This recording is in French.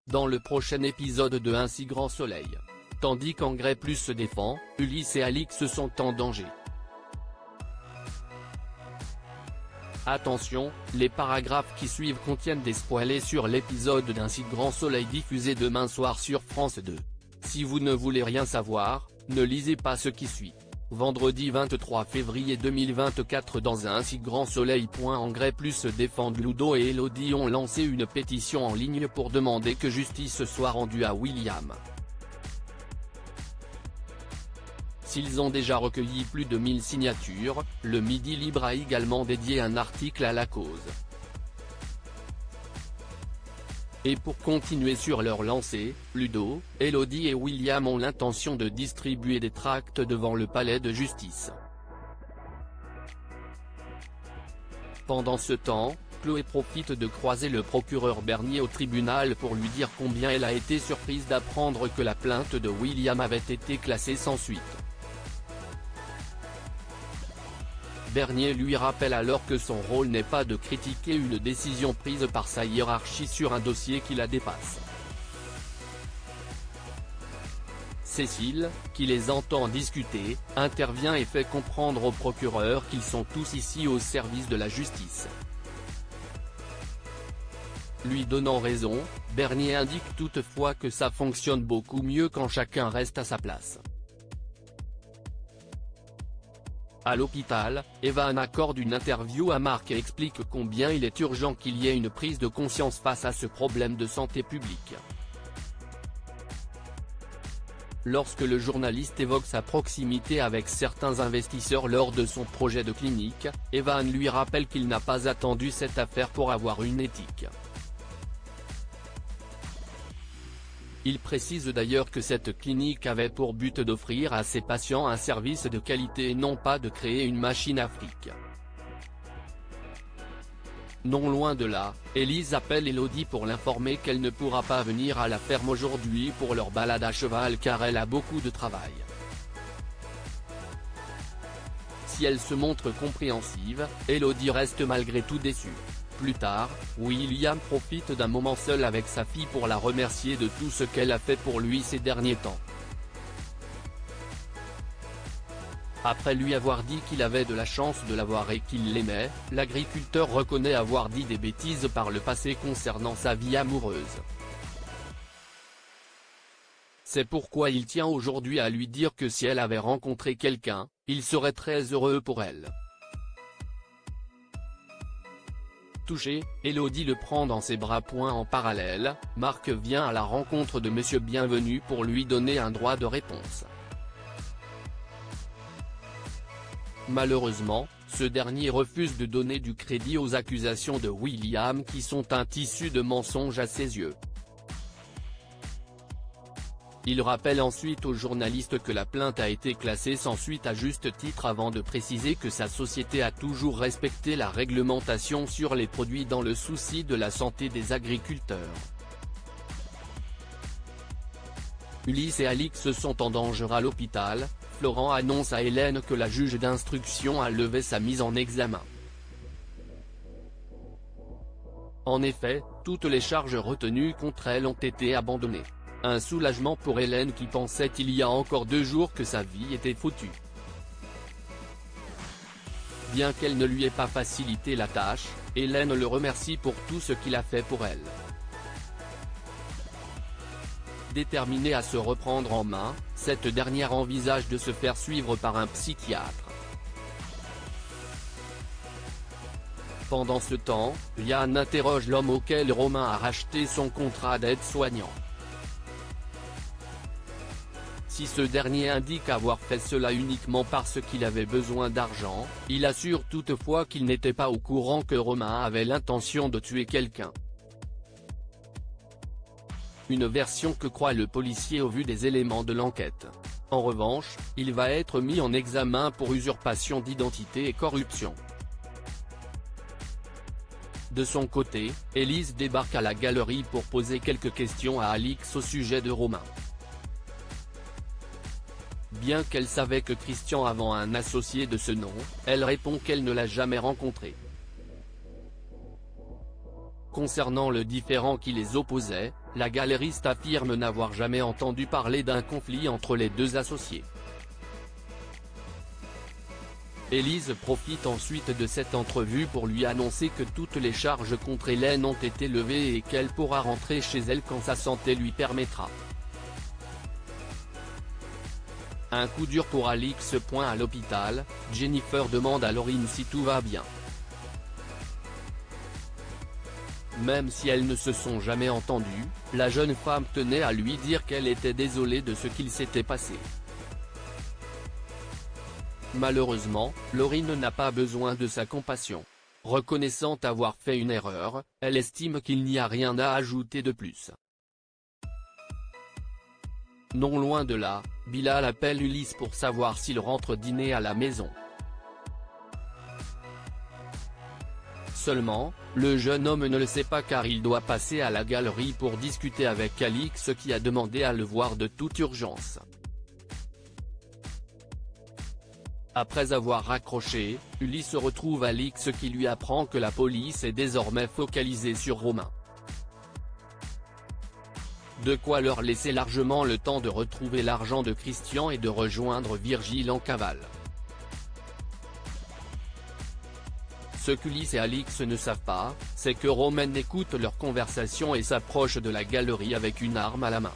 dans le prochain épisode de Un si grand soleil. Tandis qu'Engrais Plus se défend, Ulysse et Alix sont en danger. Attention, les paragraphes qui suivent contiennent des spoilers sur l'épisode d'Un si grand soleil diffusé demain soir sur France 2. Si vous ne voulez rien savoir, ne lisez pas ce qui suit. Vendredi 23 février 2024 dans Un si grand soleil. Engrais Plus se défendent. Ludo et Elodie ont lancé une pétition en ligne pour demander que justice soit rendue à William. S'ils ont déjà recueilli plus de 1000 signatures, le Midi Libre a également dédié un article à la cause. Et pour continuer sur leur lancée, Ludo, Elodie et William ont l'intention de distribuer des tracts devant le palais de justice. Pendant ce temps, Chloé profite de croiser le procureur Bernier au tribunal pour lui dire combien elle a été surprise d'apprendre que la plainte de William avait été classée sans suite. Bernier lui rappelle alors que son rôle n'est pas de critiquer une décision prise par sa hiérarchie sur un dossier qui la dépasse. Cécile, qui les entend discuter, intervient et fait comprendre au procureur qu'ils sont tous ici au service de la justice. Lui donnant raison, Bernier indique toutefois que ça fonctionne beaucoup mieux quand chacun reste à sa place. À l'hôpital, Evan accorde une interview à Marc et explique combien il est urgent qu'il y ait une prise de conscience face à ce problème de santé publique. Lorsque le journaliste évoque sa proximité avec certains investisseurs lors de son projet de clinique, Evan lui rappelle qu'il n'a pas attendu cette affaire pour avoir une éthique. Il précise d'ailleurs que cette clinique avait pour but d'offrir à ses patients un service de qualité et non pas de créer une machine à fric. Non loin de là, Élise appelle Elodie pour l'informer qu'elle ne pourra pas venir à la ferme aujourd'hui pour leur balade à cheval car elle a beaucoup de travail. Si elle se montre compréhensive, Elodie reste malgré tout déçue. Plus tard, William profite d'un moment seul avec sa fille pour la remercier de tout ce qu'elle a fait pour lui ces derniers temps. Après lui avoir dit qu'il avait de la chance de l'avoir et qu'il l'aimait, l'agriculteur reconnaît avoir dit des bêtises par le passé concernant sa vie amoureuse. C'est pourquoi il tient aujourd'hui à lui dire que si elle avait rencontré quelqu'un, il serait très heureux pour elle. Touchée, Elodie le prend dans ses bras. En parallèle, Marc vient à la rencontre de Monsieur Bienvenu pour lui donner un droit de réponse. Malheureusement, ce dernier refuse de donner du crédit aux accusations de William qui sont un tissu de mensonges à ses yeux. Il rappelle ensuite aux journalistes que la plainte a été classée sans suite à juste titre avant de préciser que sa société a toujours respecté la réglementation sur les produits dans le souci de la santé des agriculteurs. Ulysse et Alix sont en danger à l'hôpital. Florent annonce à Hélène que la juge d'instruction a levé sa mise en examen. En effet, toutes les charges retenues contre elle ont été abandonnées. Un soulagement pour Hélène qui pensait il y a encore 2 jours que sa vie était foutue. Bien qu'elle ne lui ait pas facilité la tâche, Hélène le remercie pour tout ce qu'il a fait pour elle. Déterminée à se reprendre en main, cette dernière envisage de se faire suivre par un psychiatre. Pendant ce temps, Yann interroge l'homme auquel Romain a racheté son contrat d'aide-soignant. Si ce dernier indique avoir fait cela uniquement parce qu'il avait besoin d'argent, il assure toutefois qu'il n'était pas au courant que Romain avait l'intention de tuer quelqu'un. Une version que croit le policier au vu des éléments de l'enquête. En revanche, il va être mis en examen pour usurpation d'identité et corruption. De son côté, Élise débarque à la galerie pour poser quelques questions à Alix au sujet de Romain. Bien qu'elle savait que Christian avait un associé de ce nom, elle répond qu'elle ne l'a jamais rencontré. Concernant le différend qui les opposait, la galériste affirme n'avoir jamais entendu parler d'un conflit entre les deux associés. Élise profite ensuite de cette entrevue pour lui annoncer que toutes les charges contre Hélène ont été levées et qu'elle pourra rentrer chez elle quand sa santé lui permettra. Un coup dur pour Alix. À l'hôpital, Jennifer demande à Lauryn si tout va bien. Même si elles ne se sont jamais entendues, la jeune femme tenait à lui dire qu'elle était désolée de ce qu'il s'était passé. Malheureusement, Lauryn n'a pas besoin de sa compassion. Reconnaissant avoir fait une erreur, elle estime qu'il n'y a rien à ajouter de plus. Non loin de là, Bilal appelle Ulysse pour savoir s'il rentre dîner à la maison. Seulement, le jeune homme ne le sait pas car il doit passer à la galerie pour discuter avec Alix qui a demandé à le voir de toute urgence. Après avoir raccroché, Ulysse retrouve Alix qui lui apprend que la police est désormais focalisée sur Romain. De quoi leur laisser largement le temps de retrouver l'argent de Christian et de rejoindre Virgile en cavale. Ce qu'Ulysse et Alix ne savent pas, c'est que Romain écoute leur conversation et s'approche de la galerie avec une arme à la main.